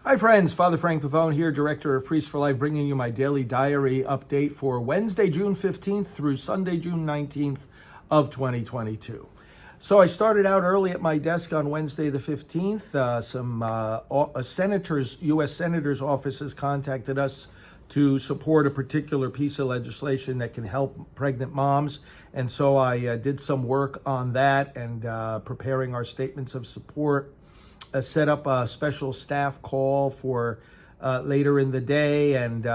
Hi friends, Father Frank Pavone here, Director of Priests for Life, bringing you my daily diary update for Wednesday, June 15th through Sunday, June 19th of 2022. So I started out early at my desk on Wednesday the 15th. U.S. senators' offices contacted us to support a particular piece of legislation that can help pregnant moms. And so I did some work on that and preparing our statements of support. Set up a special staff call for later in the day and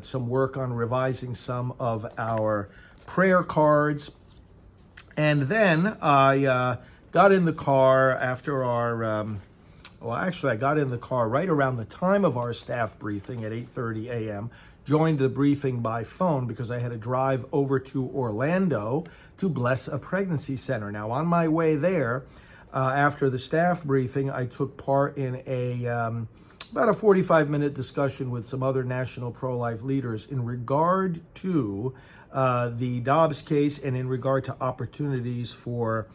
some work on revising some of our prayer cards. And then I got in the car after I got in the car right around the time of our staff briefing at 8:30 a.m., joined the briefing by phone because I had to drive over to Orlando to bless a pregnancy center. Now, on my way there, after the staff briefing, I took part in about a 45-minute discussion with some other national pro-life leaders in regard to the Dobbs case and in regard to opportunities for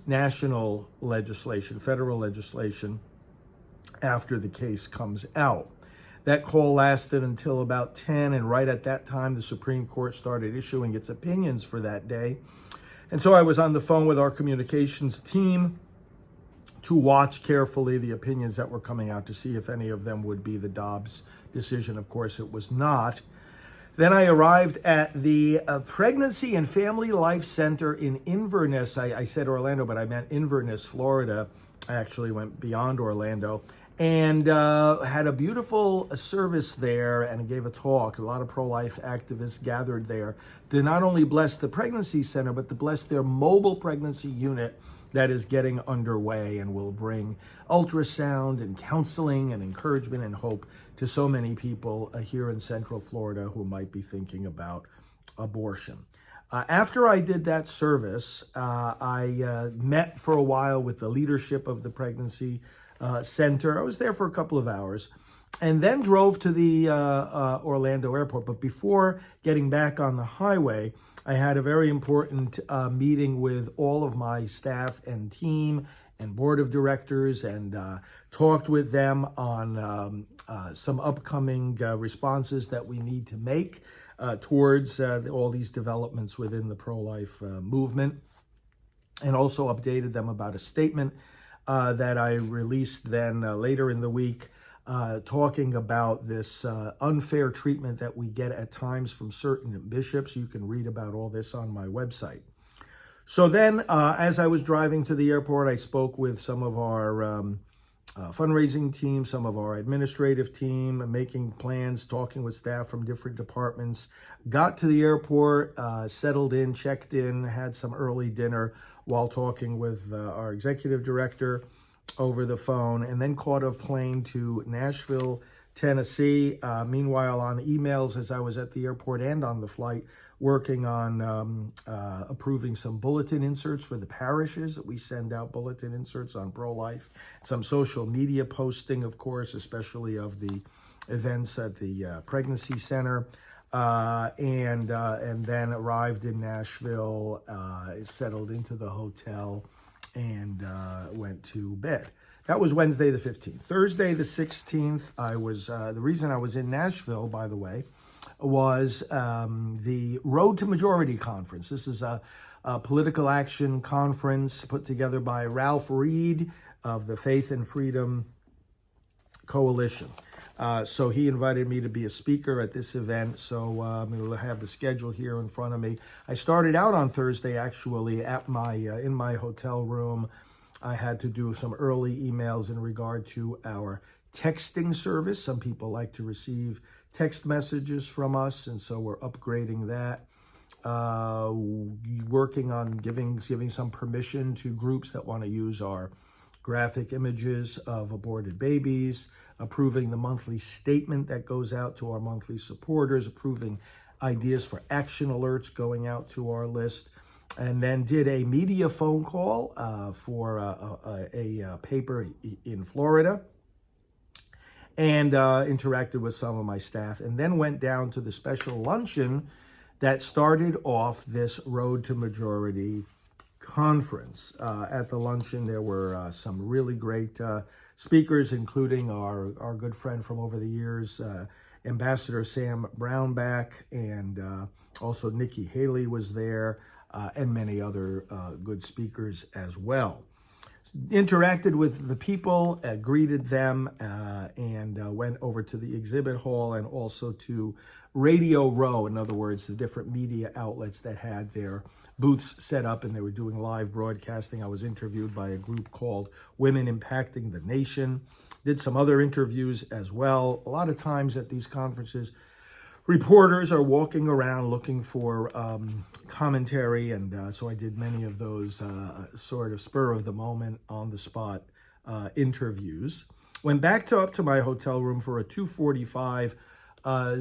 national legislation, federal legislation, after the case comes out. That call lasted until about 10, and right at that time, the Supreme Court started issuing its opinions for that day. And so I was on the phone with our communications team to watch carefully the opinions that were coming out to see if any of them would be the Dobbs decision. Of course, it was not. Then I arrived at the Pregnancy and Family Life Center in Inverness. I said Orlando, but I meant Inverness, Florida. I actually went beyond Orlando and had a beautiful service there and gave a talk. A lot of pro-life activists gathered there to not only bless the pregnancy center, but to bless their mobile pregnancy unit that is getting underway and will bring ultrasound and counseling and encouragement and hope to so many people here in Central Florida who might be thinking about abortion. After I did that service, I met for a while with the leadership of the pregnancy center. I was there for a couple of hours and then drove to the Orlando airport. But before getting back on the highway, I had a very important meeting with all of my staff and team and board of directors and talked with them on some upcoming responses that we need to make towards all these developments within the pro-life movement, and also updated them about a statement that I released then later in the week, talking about this unfair treatment that we get at times from certain bishops. You can read about all this on my website. So then, as I was driving to the airport, I spoke with some of our fundraising team, some of our administrative team, making plans, talking with staff from different departments. Got to the airport, settled in, checked in, had some early dinner while talking with our executive director over the phone, and then caught a plane to Nashville, Tennessee. Meanwhile, on emails as I was at the airport and on the flight, working on approving some bulletin inserts for the parishes. We send out bulletin inserts on pro-life, some social media posting, of course, especially of the events at the pregnancy center, and then arrived in Nashville, settled into the hotel, and went to bed. That was Wednesday the 15th. Thursday the 16th, the reason I was in Nashville, by the way, was the Road to Majority Conference. This is a political action conference put together by Ralph Reed of the Faith and Freedom Coalition. So he invited me to be a speaker at this event. So I'm going to have the schedule here in front of me. I started out on Thursday actually at my in my hotel room. I had to do some early emails in regard to our texting service. Some people like to receive text messages from us, and so we're upgrading that. Working on giving some permission to groups that want to use our graphic images of aborted babies, approving the monthly statement that goes out to our monthly supporters, approving ideas for action alerts going out to our list, and then did a media phone call for a paper in Florida, and interacted with some of my staff, and then went down to the special luncheon that started off this Road to Majority conference. At the luncheon, there were some really great speakers, including our good friend from over the years, Ambassador Sam Brownback, and also Nikki Haley was there, and many other good speakers as well. Interacted with the people, greeted them, and went over to the exhibit hall and also to Radio Row, in other words, the different media outlets that had their booths set up and they were doing live broadcasting. I was interviewed by a group called Women Impacting the Nation. Did some other interviews as well. A lot of times at these conferences, reporters are walking around looking for commentary, and so I did many of those sort of spur of the moment, on the spot interviews. Went back up to my hotel room for a 2:45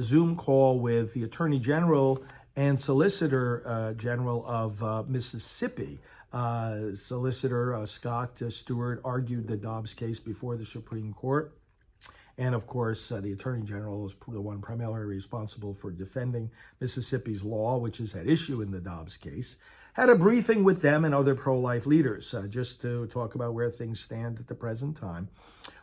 Zoom call with the Attorney General and Solicitor General of Mississippi. Solicitor Scott Stewart argued the Dobbs case before the Supreme Court. And of course, the Attorney General is the one primarily responsible for defending Mississippi's law, which is at issue in the Dobbs case. Had a briefing with them and other pro-life leaders just to talk about where things stand at the present time.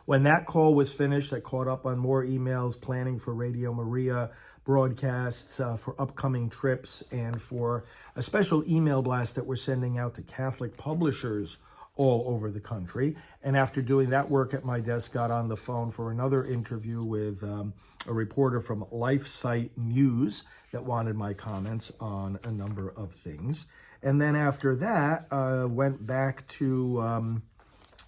When that call was finished, I caught up on more emails, planning for Radio Maria broadcasts, for upcoming trips, and for a special email blast that we're sending out to Catholic publishers all over the country. And after doing that work at my desk, got on the phone for another interview with a reporter from LifeSite News that wanted my comments on a number of things. And then after that, went back to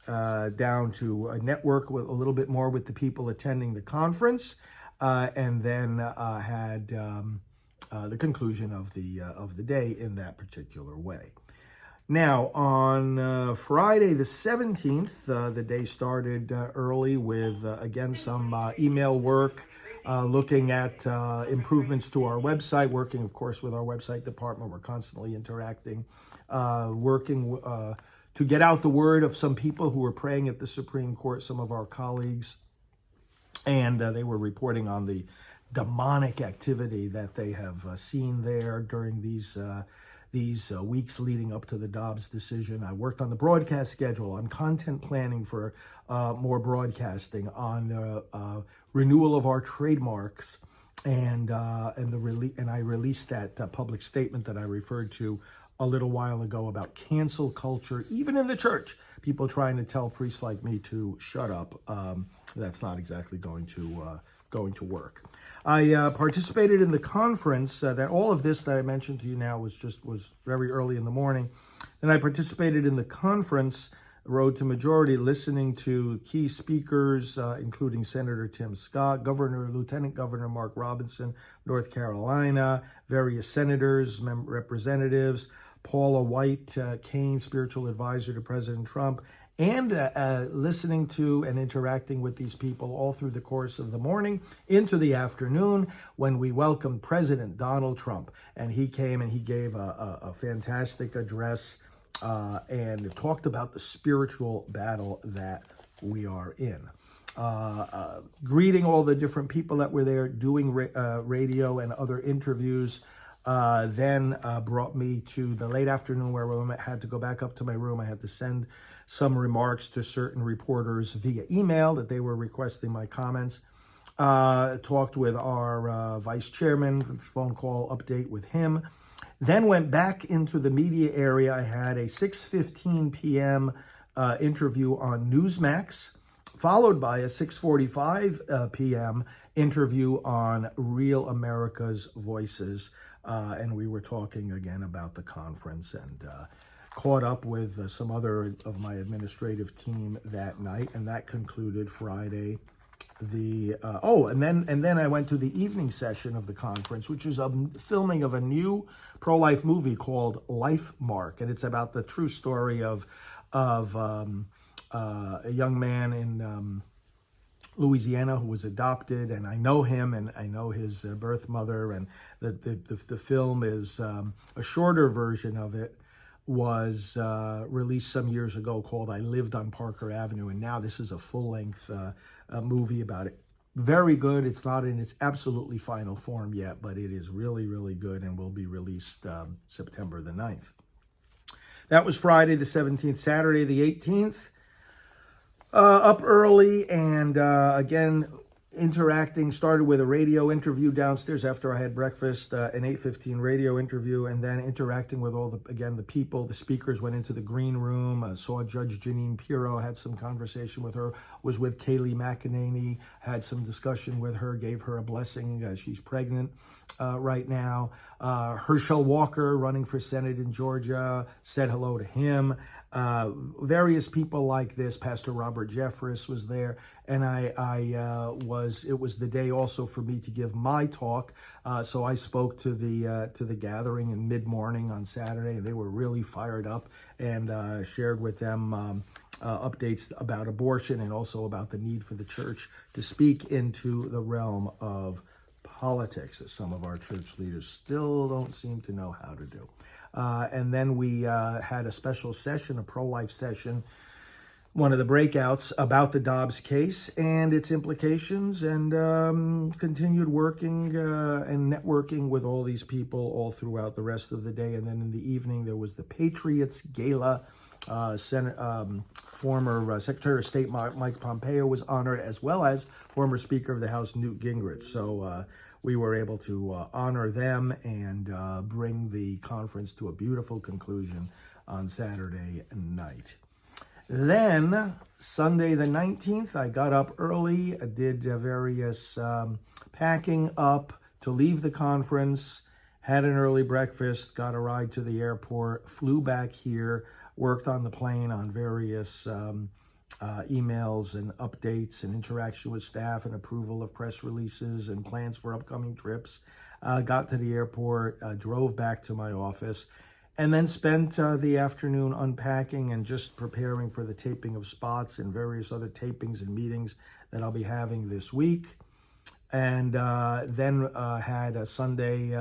down to a network with a little bit more with the people attending the conference, and then had the conclusion of the day in that particular way. Now, on Friday the 17th, the day started early with, again, some email work, looking at improvements to our website, working, of course, with our website department. We're constantly interacting, working to get out the word of some people who were praying at the Supreme Court, some of our colleagues, and they were reporting on the demonic activity that they have seen there during these weeks leading up to the Dobbs decision. I worked on the broadcast schedule, on content planning for more broadcasting, on renewal of our trademarks, and I released that public statement that I referred to a little while ago about cancel culture, even in the church. People trying to tell priests like me to shut up. That's not exactly going to work. I participated in the conference. That all of this that I mentioned to you now was very early in the morning. Then I participated in the conference, Road to Majority, listening to key speakers, including Senator Tim Scott, Lieutenant Governor Mark Robinson, North Carolina, various senators, representatives, Paula White Kane, spiritual advisor to President Trump, and listening to and interacting with these people all through the course of the morning into the afternoon, when we welcomed President Donald Trump. And he came and he gave a fantastic address and talked about the spiritual battle that we are in. Greeting all the different people that were there, doing radio and other interviews, then brought me to the late afternoon where I had to go back up to my room. I had to send some remarks to certain reporters via email that they were requesting my comments. Talked with our vice chairman, phone call update with him. Then went back into the media area. I had a 6:15 p.m. Interview on Newsmax, followed by a 6:45 p.m. interview on Real America's Voices. And we were talking again about the conference, and caught up with some other of my administrative team that night, and that concluded Friday. And then I went to the evening session of the conference, which is a filming of a new pro-life movie called Life Mark, and it's about the true story of a young man in Louisiana who was adopted, and I know him and I know his birth mother, and the film is a shorter version of it was released some years ago called I Lived on Parker Avenue, and now this is a full-length movie about it. Very good. It's not in its absolutely final form yet, but it is really, really good and will be released September the 9th. That was Friday the 17th. Saturday the 18th. Up early and again interacting. Started with a radio interview downstairs after I had breakfast, an 8:15 radio interview, and then interacting with all the people. The speakers went into the green room. Saw Judge Janine Pirro, had some conversation with her. Was with Kayleigh McEnany, had some discussion with her, gave her a blessing. She's pregnant right now. Herschel Walker, running for Senate in Georgia, said hello to him. Various people like this. Pastor Robert Jeffress was there, and it was the day also for me to give my talk. So I spoke to the gathering in mid-morning on Saturday, and they were really fired up, and shared with them updates about abortion and also about the need for the church to speak into the realm of politics, as some of our church leaders still don't seem to know how to do. And then we had a special session, a pro-life session, one of the breakouts about the Dobbs case and its implications, and continued working and networking with all these people all throughout the rest of the day. And then in the evening, there was the Patriots Gala. Former Secretary of State Mike Pompeo was honored, as well as former Speaker of the House Newt Gingrich. So we were able to honor them and bring the conference to a beautiful conclusion on Saturday night. Then, Sunday the 19th, I got up early, did various packing up to leave the conference, had an early breakfast, got a ride to the airport, flew back here, worked on the plane on various emails and updates and interaction with staff and approval of press releases and plans for upcoming trips. Got to the airport, drove back to my office, and then spent the afternoon unpacking and just preparing for the taping of spots and various other tapings and meetings that I'll be having this week. And then had a Sunday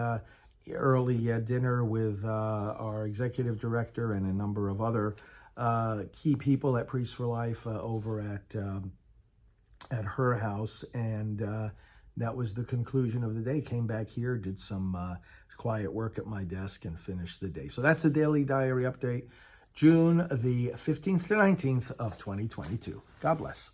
early dinner with our executive director and a number of other key people at Priests for Life over at her house, and that was the conclusion of the day. Came back here, did some quiet work at my desk, and finished the day. So that's the Daily Diary update, June the 15th to 19th of 2022. God bless.